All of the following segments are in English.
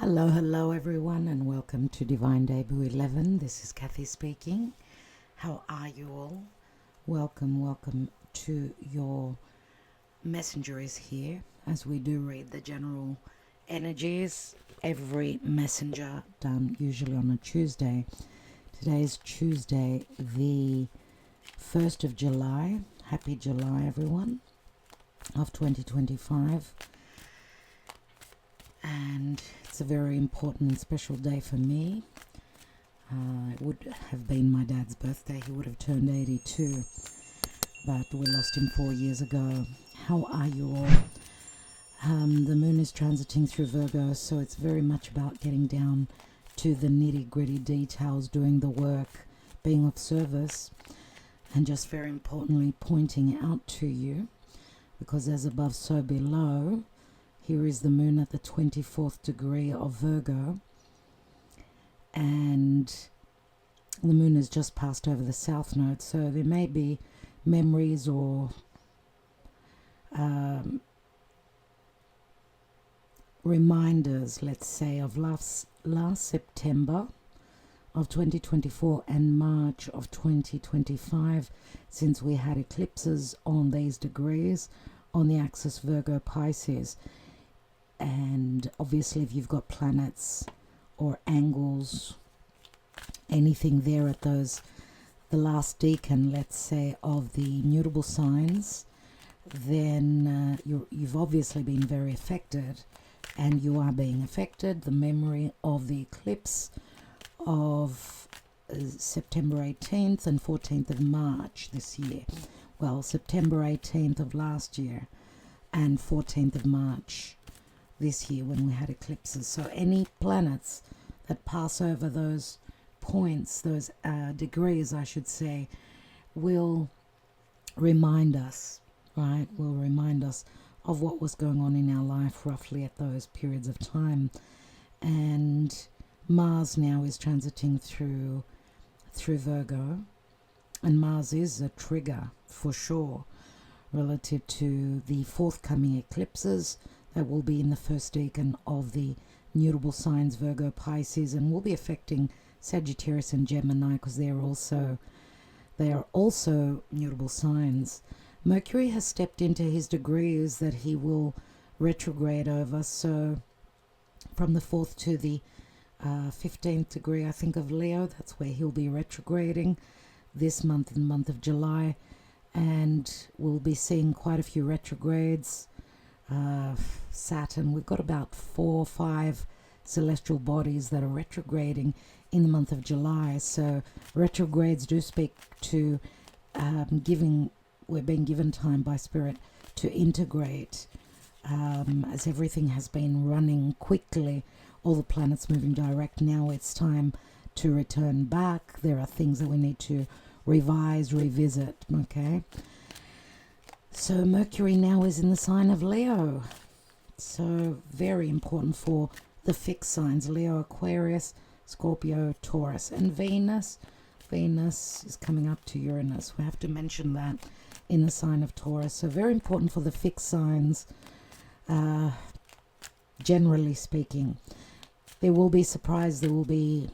Hello everyone, and welcome to Divine Debut 11. This is Kathy speaking. How are you all? Welcome to your messenger is here as we do read the general energies. Every messenger done usually on a Tuesday. Today is Tuesday the 1st of July. Happy July everyone of 2025. And it's a very important and special day for me. It would have been my dad's birthday. He would have turned 82, but we lost him 4 years ago. How are you all? The moon is transiting through Virgo, so it's very much about getting down to the nitty-gritty details, doing the work, being of service, and just very importantly pointing out to you, because as above so below. Here is the moon at the 24th degree of Virgo, and the moon has just passed over the south node, so there may be memories or reminders, let's say, of last September of 2024 and March of 2025, since we had eclipses on these degrees on the axis Virgo Pisces. And obviously if you've got planets or angles, anything there at those, the last decan, let's say, of the mutable signs, then you've obviously been very affected, and you are being affected. The memory of the eclipse of September 18th and 14th of March this year. Well, September 18th of last year and 14th of March this year when we had eclipses. So any planets that pass over those points, those degrees I should say, will remind us, right? Will remind us of what was going on in our life roughly at those periods of time. And Mars now is transiting through Virgo, and Mars is a trigger for sure relative to the forthcoming eclipses that will be in the first decan of the mutable signs Virgo Pisces, and will be affecting Sagittarius and Gemini because they are also mutable signs. Mercury has stepped into his degrees that he will retrograde over, so from the 4th to the 15th degree, I think, of Leo, that's where he'll be retrograding this month, in the month of July, and we'll be seeing quite a few retrogrades. Saturn, we've got about 4 or 5 celestial bodies that are retrograding in the month of July. So retrogrades do speak to we're being given time by Spirit to integrate, as everything has been running quickly, all the planets moving direct. Now it's time to return back. There are things that we need to revise, revisit, okay? So Mercury now is in the sign of Leo. So very important for the fixed signs, Leo, Aquarius, Scorpio, Taurus, and Venus. Venus is coming up to Uranus. We have to mention that in the sign of Taurus. So very important for the fixed signs, generally speaking. There will be surprises, there will be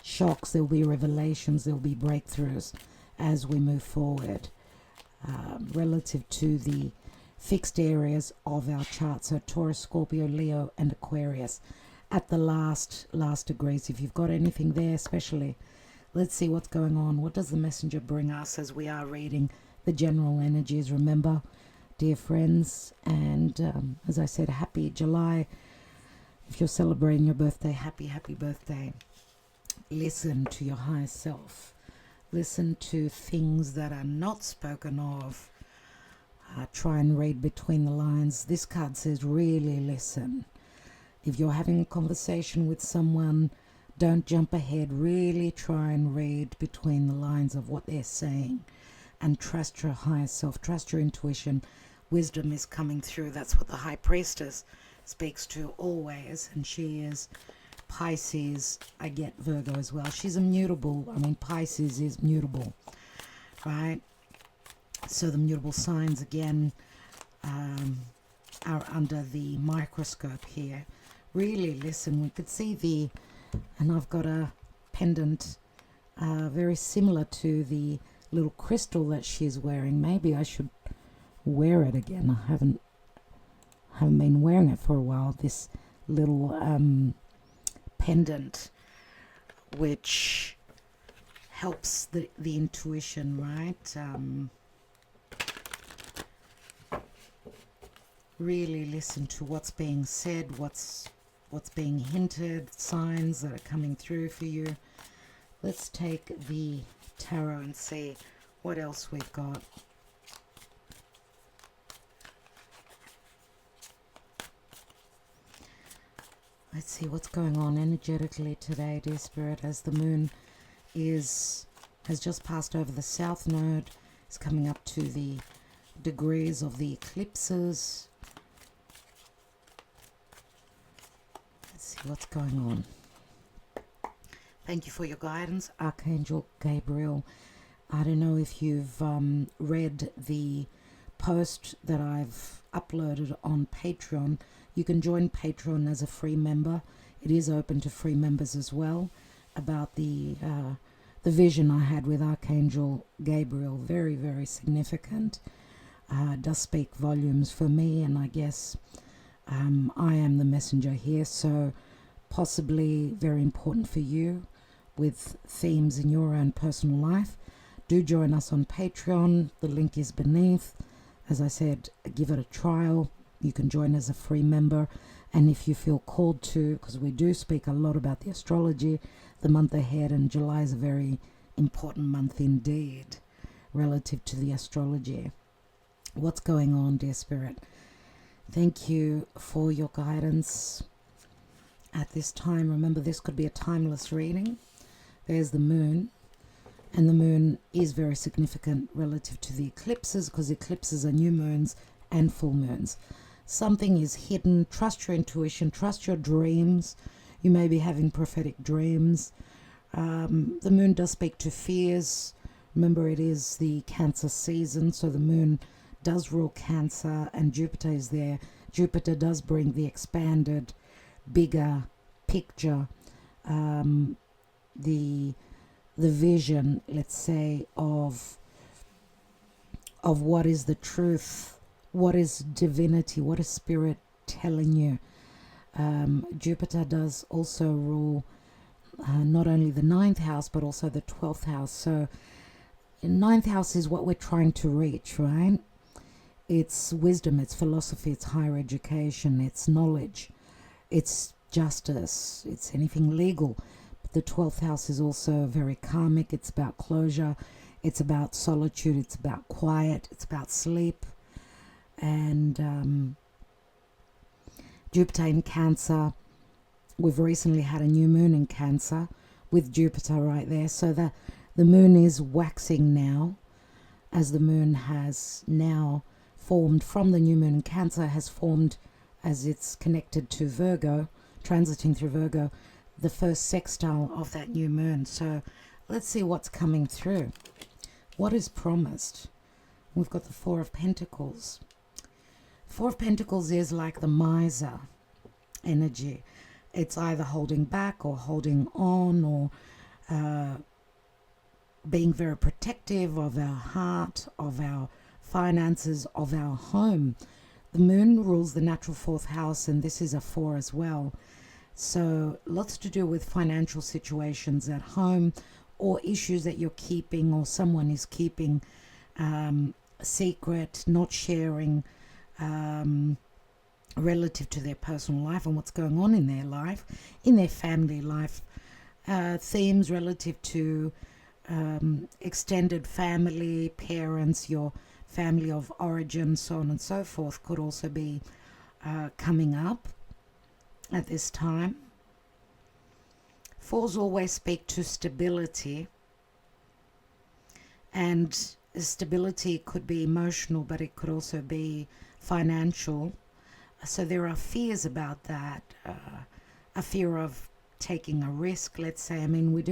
shocks, there will be revelations, there will be breakthroughs as we move forward. Relative to the fixed areas of our chart, so Taurus, Scorpio, Leo, and Aquarius at the last degrees. If you've got anything there, especially, let's see what's going on. What does the messenger bring us as we are reading the general energies? Remember, dear friends, and as I said, happy July. If you're celebrating your birthday, happy birthday. Listen to your higher self. Listen to things that are not spoken of. Try and read between the lines. This card says really listen. If you're having a conversation with someone, don't jump ahead. Really try and read between the lines of what they're saying, and trust your higher self. Trust your intuition. Wisdom is coming through. That's what the High Priestess speaks to always, and she is Pisces. I get Virgo as well. She's immutable. I mean, Pisces is mutable, right? So the mutable signs again are under the microscope here really listen. We could see and I've got a pendant very similar to the little crystal that she's wearing. Maybe I should wear it again. I haven't been wearing it for a while. This little pendant, which helps the intuition, right? Really listen to what's being said, what's being hinted, signs that are coming through for you. Let's take the tarot and see what else we've got. Let's see what's going on energetically today, dear Spirit, as the moon has just passed over the south node. It's coming up to the degrees of the eclipses. Let's see what's going on. Thank you for your guidance, Archangel Gabriel. I don't know if you've read the post that I've uploaded on Patreon. You can join Patreon as a free member. It is open to free members as well. About the vision I had with Archangel Gabriel, very, very significant. Does speak volumes for me, and I guess I am the messenger here, so possibly very important for you with themes in your own personal life. Do join us on Patreon. The link is beneath. As I said, give it a trial. You can join as a free member, and if you feel called to, because we do speak a lot about the astrology, the month ahead, and July is a very important month indeed relative to the astrology. What's going on, dear Spirit? Thank you for your guidance at this time. Remember, this could be a timeless reading. There's the moon, and the moon is very significant relative to the eclipses, because eclipses are new moons and full moons. Something is hidden. Trust your intuition, trust your dreams. You may be having prophetic dreams. The moon does speak to fears. Remember, it is the Cancer season, so the moon does rule Cancer, and Jupiter is there. Jupiter does bring the expanded, bigger picture, the vision, let's say, of what is the truth, what is divinity, what is spirit telling you. Jupiter does also rule not only the 9th house but also the 12th house. So the 9th house is what we're trying to reach, right? It's wisdom, it's philosophy, it's higher education, it's knowledge, it's justice, it's anything legal. But the 12th house is also very karmic. It's about closure, it's about solitude, it's about quiet, it's about sleep. And Jupiter in Cancer, we've recently had a new moon in Cancer with Jupiter right there. So the moon is waxing now, as the moon has now formed from the new moon in Cancer, has formed as it's connected to Virgo, transiting through Virgo, the first sextile of that new moon. So let's see what's coming through. What is promised? We've got the Four of Pentacles. Four of Pentacles is like the miser energy. It's either holding back or holding on, or being very protective of our heart, of our finances, of our home. The moon rules the natural 4th house, and this is a 4 as well. So lots to do with financial situations at home, or issues that you're keeping, or someone is keeping secret, not sharing relative to their personal life and what's going on in their life, in their family life. Themes relative to extended family, parents, your family of origin, so on and so forth, could also be coming up at this time. Fours always speak to stability, and stability could be emotional, but it could also be financial. So there are fears about that, a fear of taking a risk, let's say. I mean, we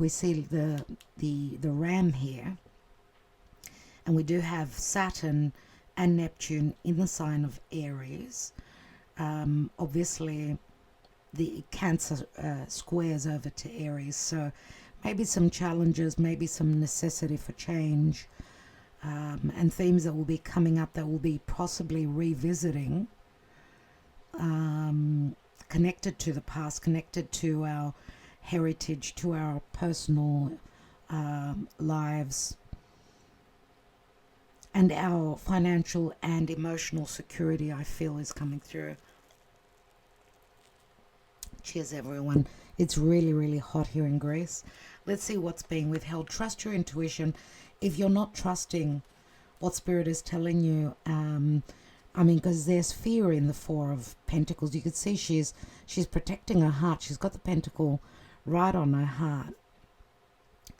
see the ram here, and we do have Saturn and Neptune in the sign of Aries. Obviously the Cancer squares over to Aries, so maybe some challenges, maybe some necessity for change, and themes that will be coming up that will be possibly revisiting, connected to the past, connected to our heritage, to our personal lives, and our financial and emotional security, I feel, is coming through. Cheers, everyone. It's really, really hot here in Greece. Let's see what's being withheld. Trust your intuition. If you're not trusting what Spirit is telling you, I mean, because there's fear in the Four of Pentacles. You could see she's protecting her heart. She's got the pentacle right on her heart.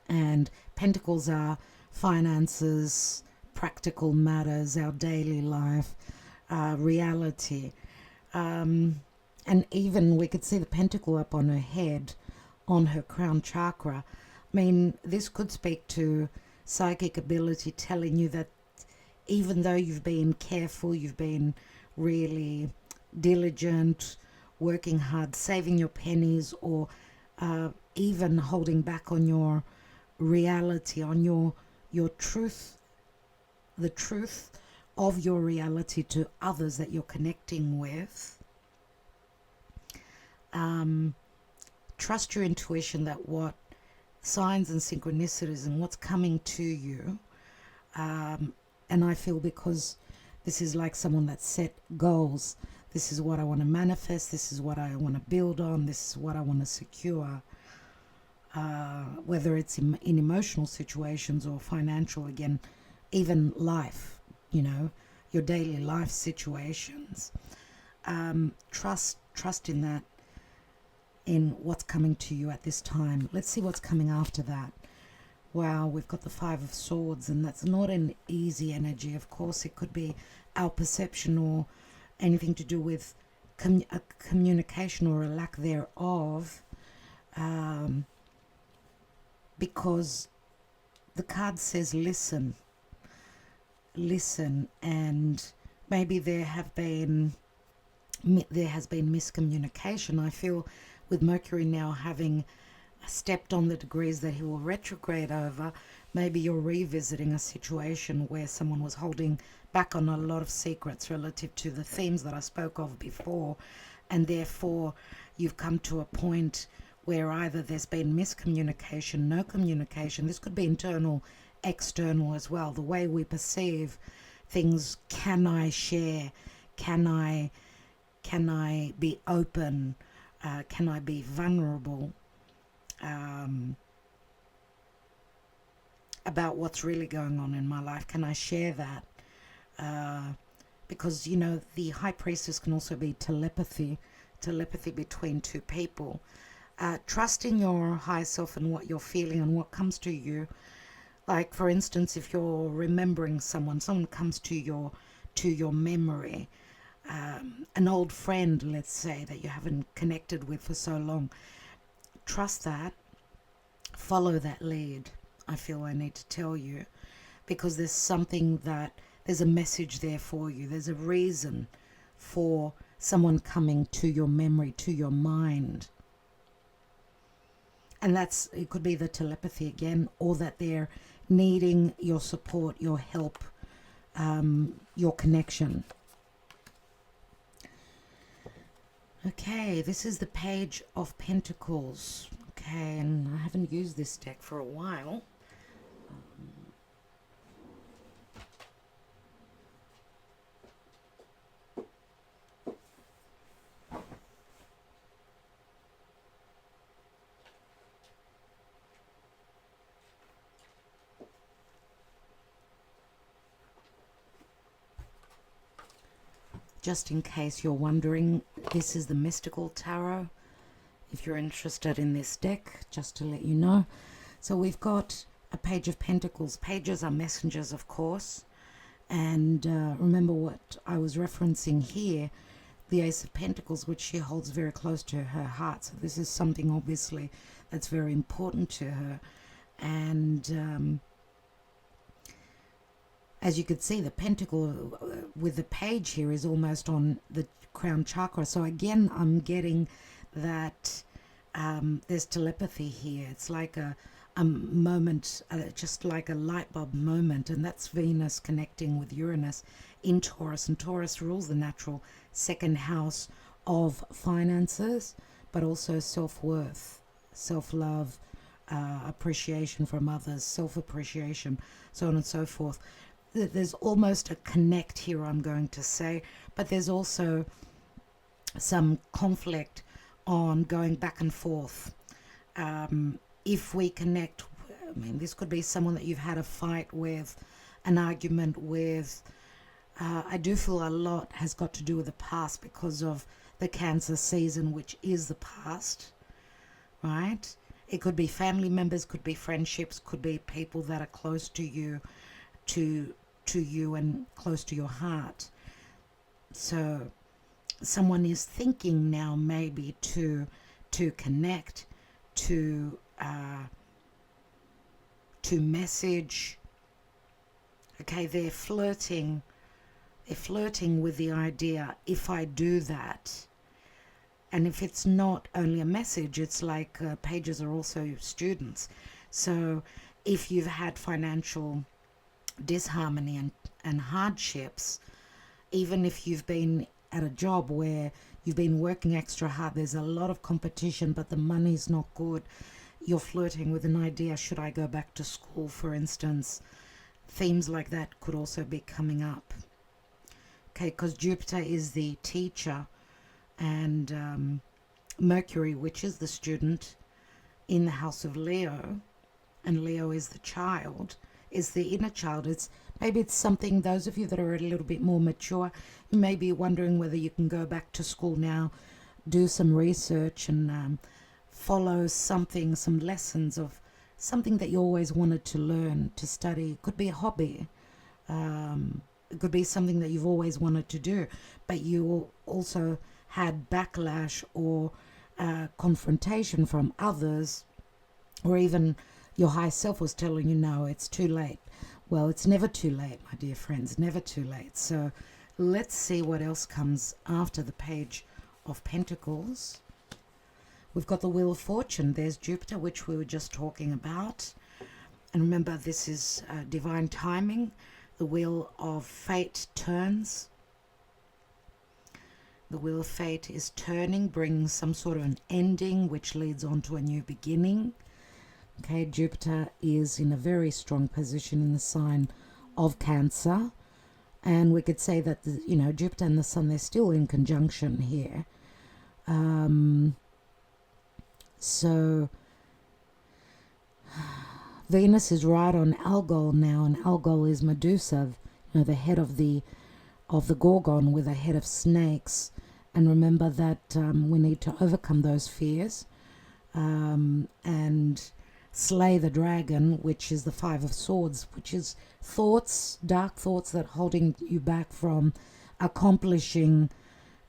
And pentacles are finances, practical matters, our daily life, reality. And even we could see the pentacle up on her head, on her crown chakra. I mean, this could speak to psychic ability, telling you that even though you've been careful, you've been really diligent, working hard, saving your pennies, or even holding back on your reality, on your truth, the truth of your reality to others that you're connecting with. Trust your intuition that what signs and synchronicities and what's coming to you, and I feel because this is like someone that set goals. This is what I want to manifest, this is what I want to build on, this is what I want to secure, whether it's in emotional situations or financial, again, even life, you know, your daily life situations. Trust in that, in what's coming to you at this time. Let's see what's coming after that. Wow, we've got the Five of Swords, and that's not an easy energy. Of course, it could be our perception or anything to do with communication or a lack thereof, because the card says listen, and maybe there has been miscommunication. I feel with Mercury now having stepped on the degrees that he will retrograde over, maybe you're revisiting a situation where someone was holding back on a lot of secrets relative to the themes that I spoke of before, and therefore you've come to a point where either there's been miscommunication, no communication. This could be internal, external as well. The way we perceive things. Can I share? Can I be open? Can I be vulnerable about what's really going on in my life? Can I share that? Because, you know, the High Priestess can also be telepathy between two people. Trusting your higher self and what you're feeling and what comes to you. Like, for instance, if you're remembering someone comes to your memory, an old friend, let's say, that you haven't connected with for so long. Trust that. Follow that lead. I feel I need to tell you, because there's a message there for you. There's a reason for someone coming to your memory, to your mind. And it could be the telepathy again, or that they're needing your support, your help, your connection. Okay, this is the Page of Pentacles. Okay, and I haven't used this deck for a while. Just in case you're wondering, this is the Mystical Tarot. If you're interested in this deck, just to let you know. So we've got a Page of Pentacles. Pages are messengers, of course. And remember what I was referencing here, the Ace of Pentacles, which she holds very close to her heart. So this is something, obviously, that's very important to her. And as you could see, the pentacle with the page here is almost on the crown chakra. So again, I'm getting that there's telepathy here. It's like a moment, just like a light bulb moment, and that's Venus connecting with Uranus in Taurus, and Taurus rules the natural second house of finances, but also self-worth, self-love, appreciation from others, self-appreciation, so on and so forth. There's almost a connect here, I'm going to say, but there's also some conflict on going back and forth. If we connect, I mean, this could be someone that you've had a fight with, an argument with. I do feel a lot has got to do with the past because of the Cancer season, which is the past, right? It could be family members, could be friendships, could be people that are close to you, to you and close to your heart. So someone is thinking now maybe to connect, to message. Okay, they're flirting with the idea, if I do that. And if it's not only a message, it's like pages are also students. So if you've had financial disharmony and hardships, even if you've been at a job where you've been working extra hard, there's a lot of competition, but the money's not good, you're flirting with an idea, should I go back to school, for instance? Themes like that could also be coming up. Okay, because Jupiter is the teacher, and Mercury, which is the student, in the house of Leo, and Leo is the child, is the inner child. Maybe it's something, those of you that are a little bit more mature, you may be wondering whether you can go back to school now, do some research and follow something, some lessons of something that you always wanted to learn, to study. It could be a hobby. It could be something that you've always wanted to do, but you also had backlash or confrontation from others, or even your high self was telling you, no, it's too late. Well, it's never too late, my dear friends, never too late. So let's see what else comes after the Page of Pentacles. We've got the Wheel of Fortune. There's Jupiter, which we were just talking about. And remember, this is divine timing. The Wheel of Fate turns. The Wheel of Fate is turning, brings some sort of an ending, which leads on to a new beginning. Okay, Jupiter is in a very strong position in the sign of Cancer. And we could say that, Jupiter and the Sun, they're still in conjunction here. So Venus is right on Algol now, and Algol is Medusa, the head of the Gorgon with a head of snakes. And remember that we need to overcome those fears and slay the dragon, which is the Five of Swords, which is thoughts, dark thoughts that are holding you back from accomplishing,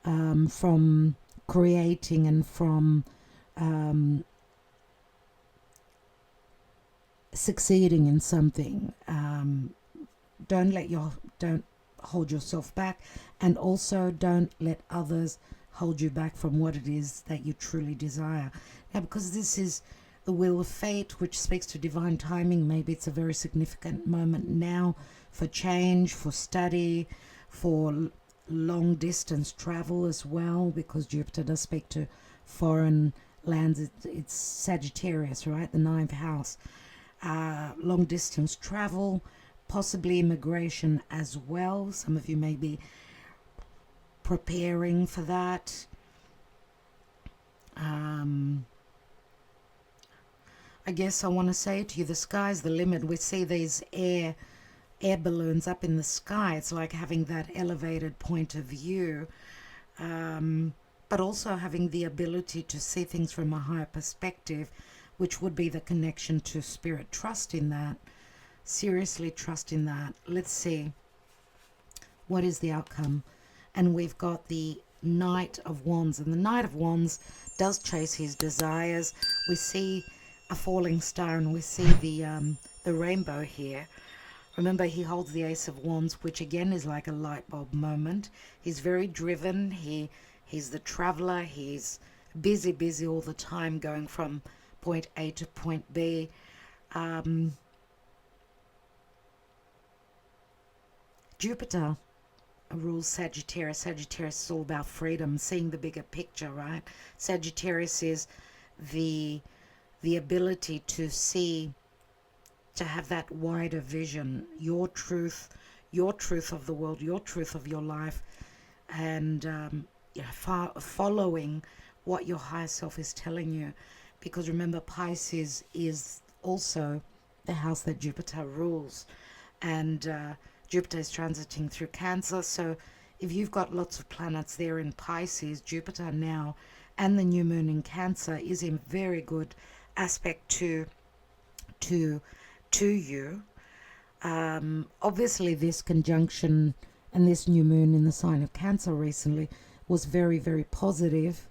from creating, and from succeeding in something. Don't hold yourself back, and also don't let others hold you back from what it is that you truly desire. Now, because this is the Wheel of Fate, which speaks to divine timing, maybe it's a very significant moment now for change, for study, for long distance travel as well, because Jupiter does speak to foreign lands. It's Sagittarius, right? The 9th house. Long distance travel, possibly immigration as well. Some of you may be preparing for that. I guess I want to say to you, the sky's the limit. We see these air balloons up in the sky. It's like having that elevated point of view, but also having the ability to see things from a higher perspective, which would be the connection to spirit. Trust in that. Seriously trust in that. Let's see. What is the outcome? And we've got the Knight of Wands. And the Knight of Wands does chase his desires. We see a falling star, and we see the rainbow here. Remember, he holds the Ace of Wands, which again is like a light bulb moment. He's very driven. He's the traveler. He's busy all the time, going from point A to point B. Jupiter rules Sagittarius. Sagittarius is all about freedom, seeing the bigger picture, right? Sagittarius is the ability to see, to have that wider vision, your truth of the world, your truth of your life, and following what your higher self is telling you. Because remember, Pisces is also the house that Jupiter rules, and Jupiter is transiting through Cancer. So if you've got lots of planets there in Pisces, Jupiter now and the new moon in Cancer is in very good aspect to you. Obviously, this conjunction and this new moon in the sign of Cancer recently was very positive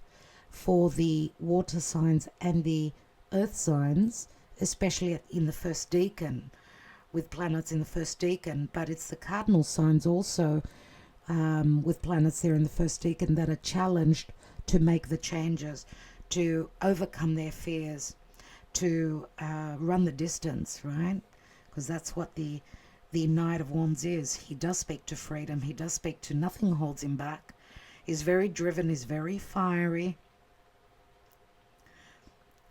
for the water signs and the earth signs, especially in the first decan, with planets in the first decan. But it's the cardinal signs also, with planets there in the first decan, that are challenged to make the changes, to overcome their fears, to run the distance, right? Because that's what the Knight of Wands is. He does speak to freedom. He does speak to nothing holds him back. He's very driven. He's very fiery.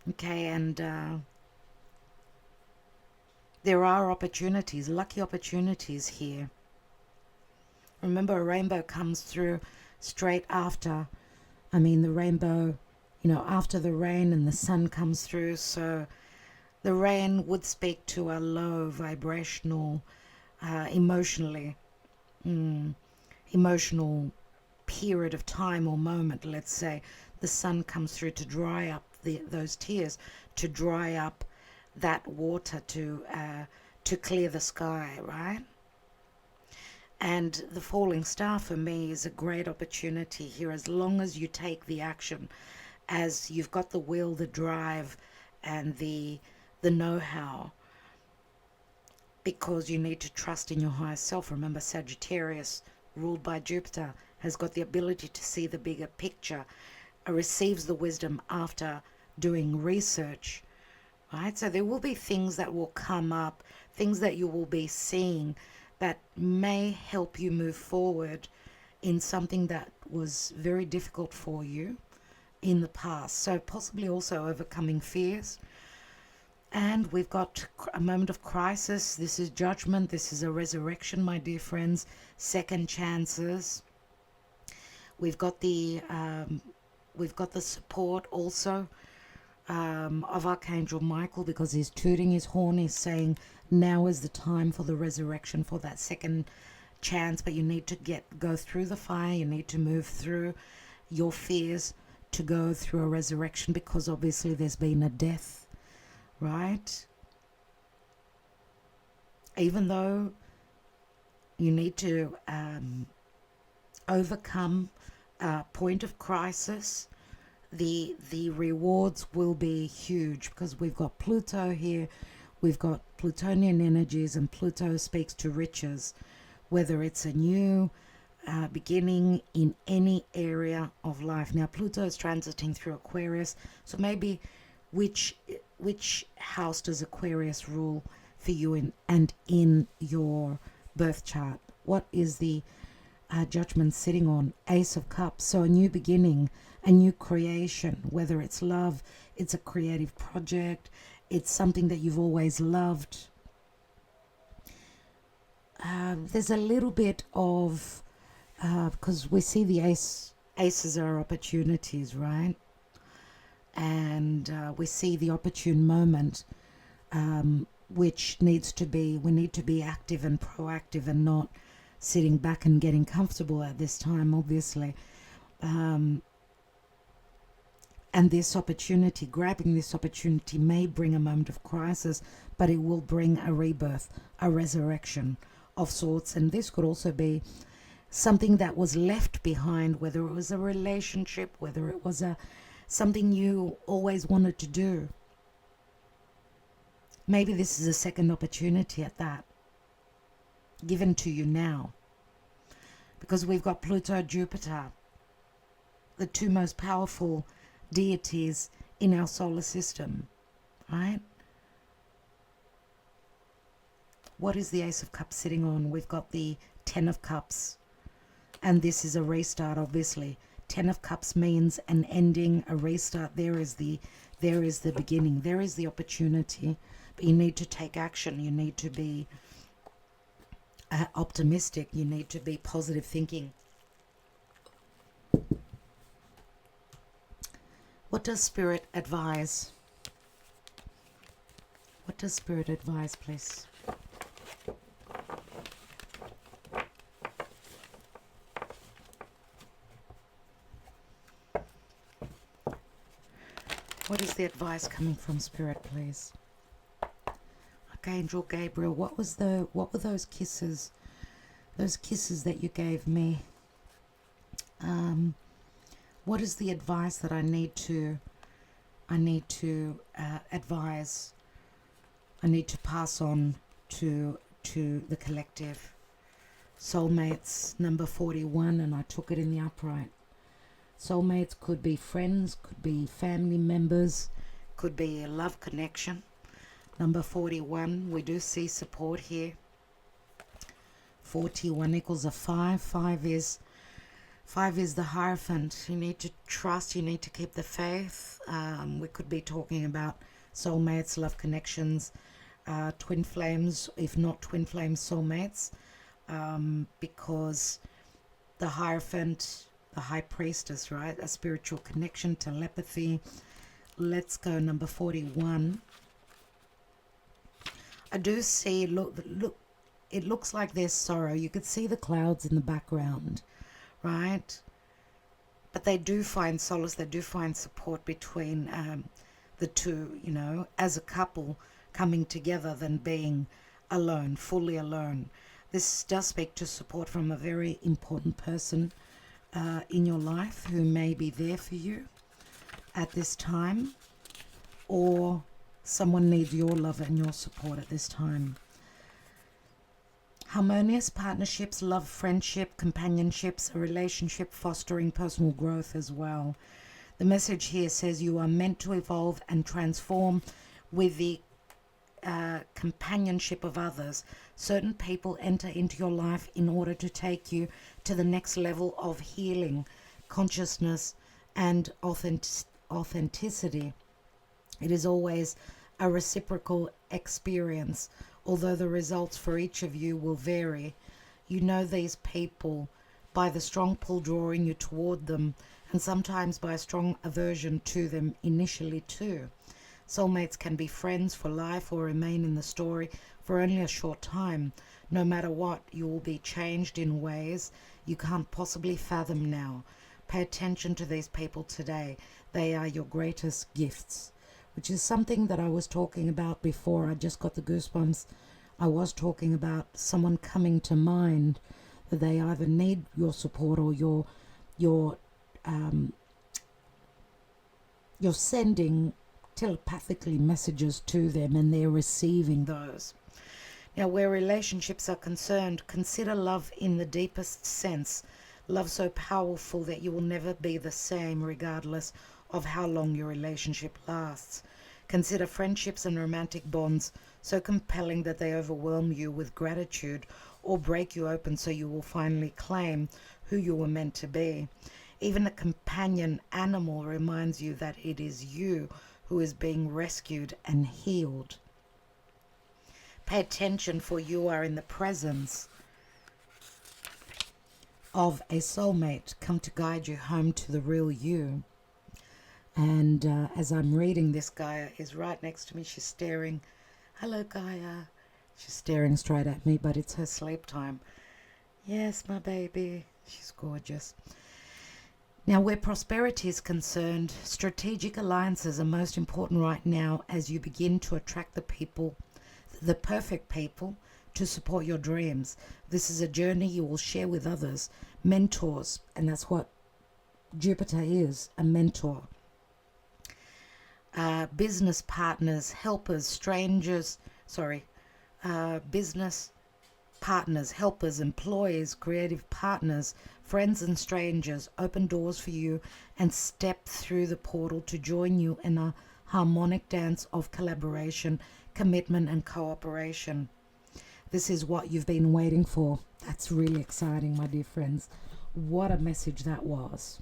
Okay, and there are opportunities, lucky opportunities here. Remember, a rainbow comes through straight after. I mean, the rainbow, after the rain and the sun comes through. So the rain would speak to a low vibrational, emotional period of time or moment, let's say. The sun comes through to dry up those tears, to dry up that water, to clear the sky, right? And the falling star for me is a great opportunity here, as long as you take the action, as you've got the will, the drive, and the know-how, because you need to trust in your higher self. Remember, Sagittarius, ruled by Jupiter, has got the ability to see the bigger picture, receives the wisdom after doing research, right? So there will be things that will come up, things that you will be seeing that may help you move forward in something that was very difficult for you in the past. So possibly also overcoming fears. And we've got a moment of crisis. This is judgment. This is a resurrection, my dear friends. Second chances. We've got the support also of Archangel Michael, because he's tooting his horn. He's saying now is the time for the resurrection, for that second chance. But you need to go through the fire. You need to move through your fears to go through a resurrection, because obviously there's been a death, right? Even though you need to overcome a point of crisis, the rewards will be huge, because we've got Pluto here. We've got Plutonian energies, and Pluto speaks to riches, whether it's a new beginning in any area of life. Now, Pluto is transiting through Aquarius, so maybe which house does Aquarius rule for you in your birth chart? What is the judgment sitting on? Ace of Cups. So a new beginning, a new creation, whether it's love, it's a creative project, it's something that you've always loved. There's a little bit of, because we see the aces are opportunities, right? And we see the opportune moment, which we need to be active and proactive, and not sitting back and getting comfortable at this time, obviously. And this opportunity, grabbing this opportunity, may bring a moment of crisis, but it will bring a rebirth, a resurrection of sorts. And this could also be something that was left behind, whether it was a relationship, whether it was something you always wanted to do. Maybe this is a second opportunity at that. given to you now. Because we've got Pluto, Jupiter, the two most powerful deities in our solar system, right? What is the Ace of Cups sitting on? We've got the Ten of Cups, and this is a restart, obviously. Ten of Cups means an ending, a restart. There is the beginning. There is the opportunity. But you need to take action. You need to be optimistic. You need to be positive thinking. What does Spirit advise? What does Spirit advise, please? What is the advice coming from Spirit, please? Archangel Gabriel, what were those kisses? Those kisses that you gave me. What is the advice that I need to advise? I need to pass on to the collective. Soulmates, number 41, and I took it in the upright. Soulmates could be friends, could be family members, could be a love connection. Number 41, we do see support here. 41 equals a 5. 5 is the Hierophant. You need to trust, you need to keep the faith. We could be talking about soulmates, love connections, twin flames, if not twin flames, soulmates, because the Hierophant, the High Priestess, right? A spiritual connection, telepathy. Let's go number 41. I do see, look, it looks like there's sorrow. You could see the clouds in the background, right? But they do find solace, they do find support between the two, you know, as a couple coming together than being alone, fully alone. This does speak to support from a very important person in your life who may be there for you at this time, or someone needs your love and your support at this time. Harmonious partnerships, love, friendship, companionships, a relationship fostering personal growth as well. The message here says you are meant to evolve and transform with the companionship of others. Certain people enter into your life in order to take you to the next level of healing, consciousness, and authenticity. It is always a reciprocal experience, although the results for each of you will vary. You know these people by the strong pull drawing you toward them, and sometimes by a strong aversion to them initially too. Soulmates can be friends for life or remain in the story for only a short time. No matter what, you will be changed in ways you can't possibly fathom now. Pay attention to these people today. They are your greatest gifts, which is something that I was talking about before. I just got the goosebumps. I was talking about someone coming to mind, that they either need your support or you're sending telepathically messages to them and they're receiving those. Now, where relationships are concerned, consider love in the deepest sense. Love so powerful that you will never be the same regardless of how long your relationship lasts. Consider friendships and romantic bonds so compelling that they overwhelm you with gratitude or break you open so you will finally claim who you were meant to be. Even a companion animal reminds you that it is you who is being rescued and healed. Pay attention, for you are in the presence of a soulmate come to guide you home to the real you. And as I'm reading, this Gaia is right next to me. She's staring. Hello, Gaia. She's staring straight at me, but it's her sleep time. Yes, my baby. She's gorgeous. Now, where prosperity is concerned, strategic alliances are most important right now as you begin to attract the people, the perfect people, to support your dreams. This is a journey you will share with others, mentors, and that's what Jupiter is, a mentor. Business partners, helpers, strangers, business partners, helpers, employees, creative partners, friends and strangers open doors for you and step through the portal to join you in a harmonic dance of collaboration, commitment, and cooperation. This is what you've been waiting for. That's really exciting, my dear friends. What a message that was.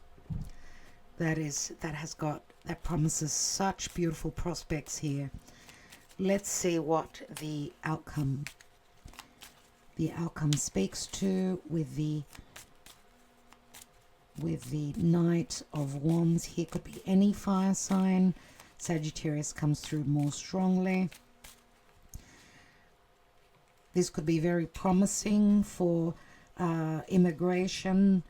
That promises such beautiful prospects here. Let's see what the outcome speaks to with the Knight of Wands. Here could be any fire sign. Sagittarius comes through more strongly. This could be very promising for immigration,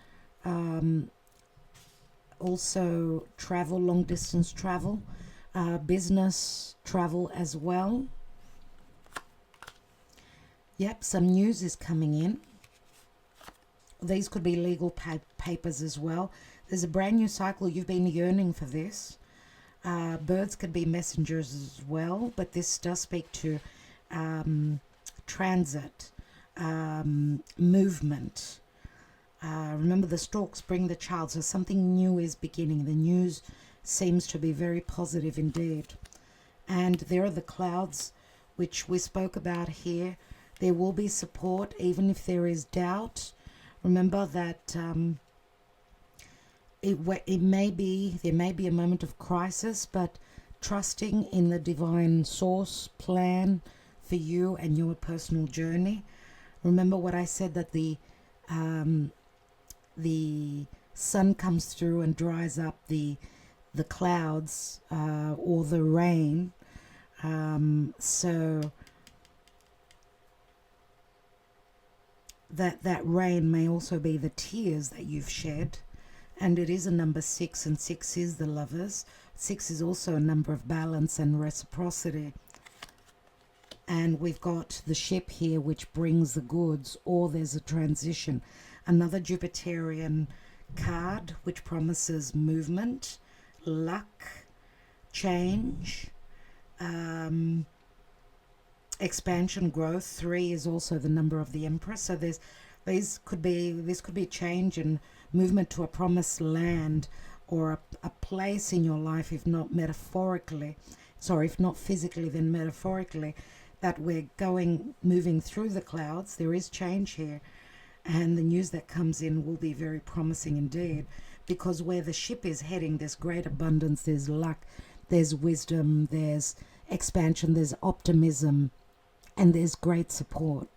also travel, long distance travel, business travel as well. Yep, some news is coming in. These could be legal papers as well. There's a brand new cycle. You've been yearning for this. Birds could be messengers as well, but this does speak to transit, movement. Remember, the storks bring the child, so something new is beginning. The news seems to be very positive indeed. And there are the clouds, which we spoke about here. There will be support, even if there is doubt. Remember that there may be a moment of crisis, but trusting in the divine source plan for you and your personal journey. Remember what I said, that the sun comes through and dries up the clouds or the rain. So that rain may also be the tears that you've shed. And it is a number 6, and 6 is the lovers. 6 is also a number of balance and reciprocity. And we've got the ship here, which brings the goods, or there's a transition. Another Jupiterian card, which promises movement, luck, change, expansion, growth. 3 is also the number of the Empress. So this could be change and movement to a promised land, or a place in your life, if not physically, then metaphorically, that we're moving through the clouds. There is change here, and the news that comes in will be very promising indeed, because where the ship is heading, there's great abundance, there's luck, there's wisdom, there's expansion, there's optimism, and there's great support.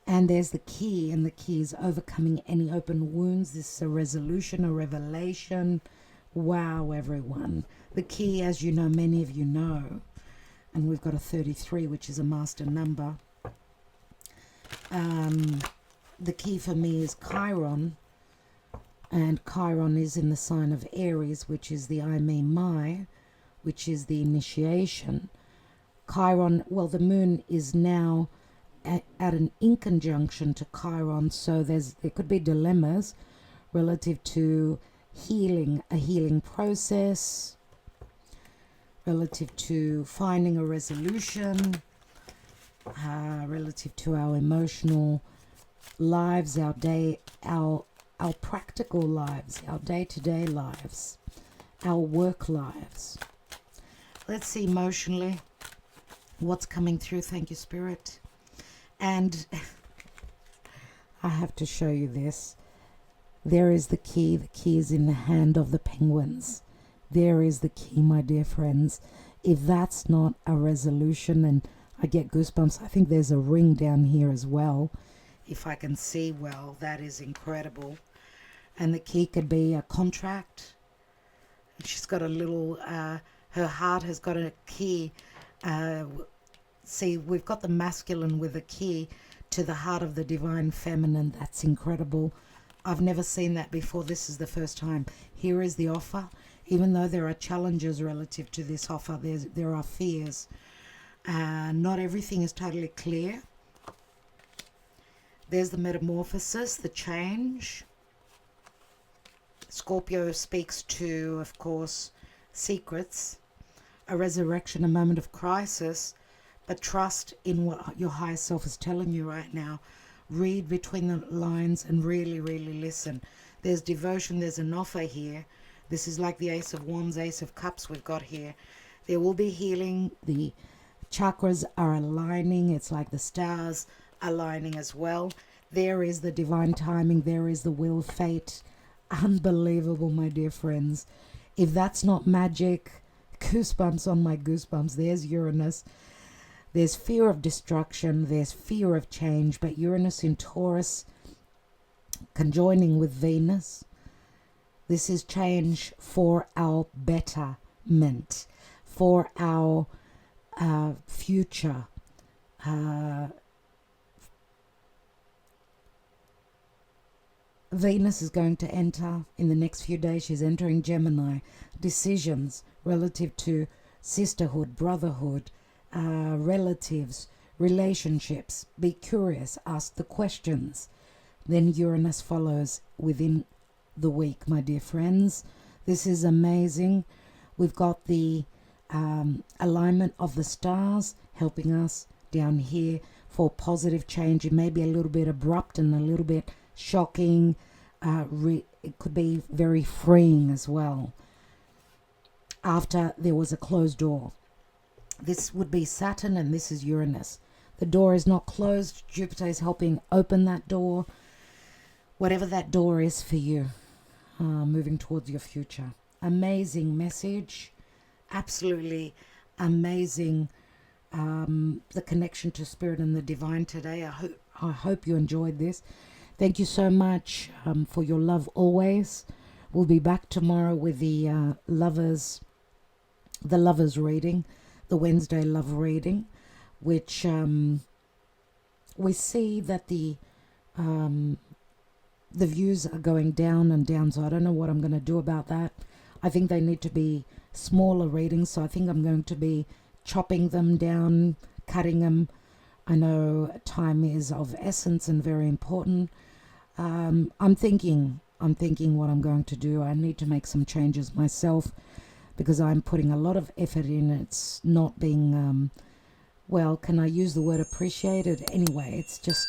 And there's the key, and the key is overcoming any open wounds. This is a resolution, a revelation. Wow, everyone. The key, as you know, many of you know, and we've got a 33, which is a master number. The key for me is Chiron, and Chiron is in the sign of Aries, which is the I, me, my, which is the initiation. Chiron, well, the moon is now at an inconjunction to Chiron, so there could be dilemmas relative to healing, a healing process, relative to finding a resolution, relative to our emotional lives, our practical lives, our day-to-day lives, our work lives. Let's see emotionally what's coming through. Thank you, Spirit. And I have to show you this. There is the key. The key is in the hand of the penguins. There is the key, my dear friends. If that's not a resolution, and I get goosebumps. I think there's a ring down here as well. If I can see well, that is incredible. And the key could be a contract. She's got a little, her heart has got a key. See, we've got the masculine with a key to the heart of the divine feminine. That's incredible. I've never seen that before. This is the first time. Here is the offer. Even though there are challenges relative to this offer, there are fears. Not everything is totally clear. There's the metamorphosis, the change. Scorpio speaks to, of course, secrets, a resurrection, a moment of crisis, but trust in what your higher self is telling you right now. Read between the lines and really, really listen. There's devotion, there's an offer here. This is like the Ace of Wands, Ace of Cups we've got here. There will be healing. The chakras are aligning. It's like the stars aligning as well. There is the divine timing. There is the will, fate. Unbelievable, my dear friends. If that's not magic, goosebumps on my goosebumps. There's Uranus. There's fear of destruction. There's fear of change. But Uranus in Taurus conjoining with Venus. This is change for our betterment, for our future. Venus is going to enter in the next few days. She's entering Gemini. Decisions relative to sisterhood, brotherhood, relatives, relationships. Be curious, ask the questions. Then Uranus follows within the week, my dear friends. This is amazing. We've got the alignment of the stars helping us down here for positive change. It may be a little bit abrupt and a little bit shocking. It could be very freeing as well after there was a closed door. This would be Saturn and this is Uranus. The door is not closed. Jupiter is helping open that door, whatever that door is for you, moving towards your future. Amazing message, absolutely amazing. The connection to spirit and the divine today. I hope you enjoyed this. Thank you so much for your love always. We'll be back tomorrow with the lovers reading, the Wednesday love reading, which we see that the views are going down and down. So I don't know what I'm going to do about that. I think they need to be smaller readings. So I think I'm going to be chopping them down, cutting them. I know time is of essence and very important. I'm thinking what I'm going to do. I need to make some changes myself because I'm putting a lot of effort in. It's not being, well, can I use the word appreciated? Anyway, it's just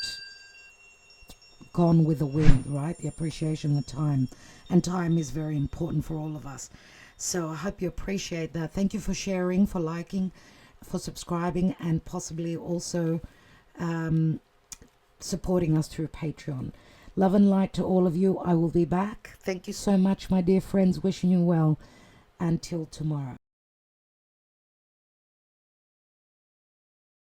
gone with the wind, right? The appreciation, the time. And time is very important for all of us. So I hope you appreciate that. Thank you for sharing, for liking, for subscribing, and possibly also supporting us through Patreon. Love and light to all of you. I will be back. Thank you so much, my dear friends. Wishing you well. Until tomorrow.